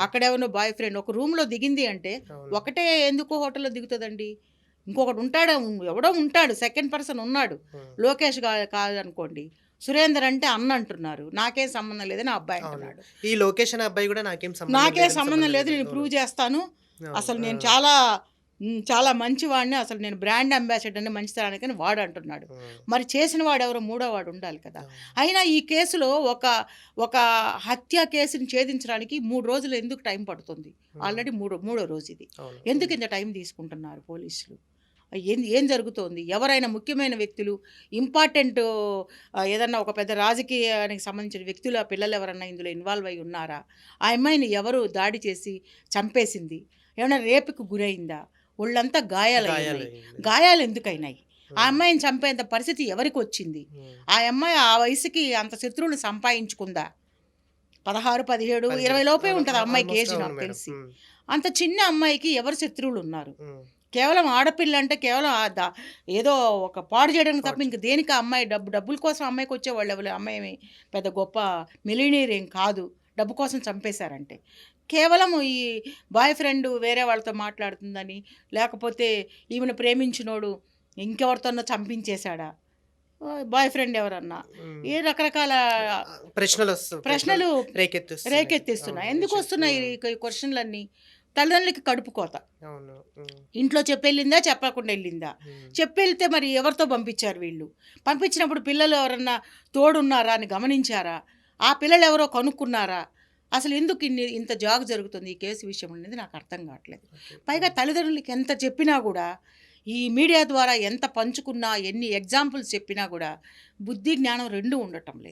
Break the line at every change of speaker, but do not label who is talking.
అక్కడెవరో boy friend ఒక రూమ్లో దిగింది అంటే ఒకటే ఎందుకు హోటల్లో దిగుతుందండి? ఇంకొకడు ఉంటాడు, ఎవడో ఉంటాడు, సెకండ్ పర్సన్ ఉన్నాడు. లోకేష్ కాదనుకోండి, సురేందర్ అంటే అన్న అంటున్నారు, నాకేం సంబంధం లేదని ఆ అబ్బాయి అంటున్నాడు.
ఈ లోకేష్ అనే అబ్బాయి కూడా
నాకే సంబంధం లేదు, నేను ప్రూవ్ చేస్తాను, అసలు నేను చాలా చాలా మంచివాడిని, అసలు నేను బ్రాండ్ అంబాసిడర్ని మంచితనానికని వాడు అంటున్నాడు. మరి చేసిన వాడు ఎవరో మూడో వాడు ఉండాలి కదా. అయినా ఈ కేసులో ఒక హత్య కేసుని ఛేదించడానికి 3 రోజులు ఎందుకు టైం పడుతుంది? ఆల్రెడీ మూడో రోజు ఇది. ఎందుకు ఇంత టైం తీసుకుంటున్నారు పోలీసులు? ఏం జరుగుతోంది? ఎవరైనా ముఖ్యమైన వ్యక్తులు, ఇంపార్టెంట్ ఏదన్నా ఒక పెద్ద రాజకీయానికి సంబంధించిన వ్యక్తుల పిల్లలు ఎవరన్నా ఇందులో ఇన్వాల్వ్ అయి ఉన్నారా? ఆ అమ్మాయిని ఎవరు దాడి చేసి చంపేసింది? ఏమైనా రేపుకు గురైందా? ఒళ్ళంతా గాయాలు ఎందుకైనాయి? ఆ అమ్మాయిని చంపేంత పరిస్థితి ఎవరికి వచ్చింది? ఆ అమ్మాయి ఆ వయసుకి అంత శత్రువులు సంపాదించుకుందా? 16, 17, 20 లోపే ఉంటుంది ఆ అమ్మాయికి ఏజ్ నాకు తెలిసి. అంత చిన్న అమ్మాయికి ఎవరు శత్రువులు ఉన్నారు? కేవలం ఆడపిల్ల అంటే కేవలం ఏదో ఒక పాడు చేయడానికి తప్ప ఇంక దేనికి ఆ అమ్మాయి డబ్బుల కోసం అమ్మాయికి వచ్చేవాళ్ళు ఎవరు? అమ్మాయి పెద్ద గొప్ప మిలీనియర్ ఏం కాదు డబ్బు కోసం చంపేశారంటే. కేవలం ఈ బాయ్ ఫ్రెండ్ వేరే వాళ్ళతో మాట్లాడుతుందని, లేకపోతే ఈమెను ప్రేమించినోడు ఇంకెవరితోనో చంపించేశాడా, బాయ్ ఫ్రెండ్ ఎవరన్నా, ఏ రకరకాల ప్రశ్నలు రేకెత్తిస్తున్నాయి. ఎందుకు వస్తున్నాయి ఈ క్వశ్చన్లన్నీ? తల్లిదండ్రులకి కడుపు కోత. ఇంట్లో చెప్పెళ్ళిందా, చెప్పకుండా వెళ్ళిందా? చెప్పెళ్తే మరి ఎవరితో పంపించారు వీళ్ళు? పంపించినప్పుడు పిల్లలు ఎవరన్నా తోడున్నారా అని గమనించారా? ఆ పిల్లలు ఎవరో కనుక్కున్నారా? అసలు ఎందుకు ఇంత జాగ్ జరుగుతుంది ఈ కేసు విషయం అనేది నాకు అర్థం కావట్లేదు. పైగా తల్లిదండ్రులకి ఎంత చెప్పినా కూడా, ఈ మీడియా ద్వారా ఎంత పంచుకున్నా, ఎన్ని ఎగ్జాంపుల్స్ చెప్పినా కూడా బుద్ధి జ్ఞానం 2 ఉండటం లేదు.